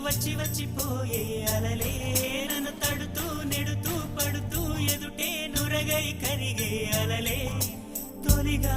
వచ్చి వచ్చిపోయే అలలే నన్ను తడుతూ నెడుతూ పడుతూ ఎదుటే నురగై కరిగే అలలే తొలిగా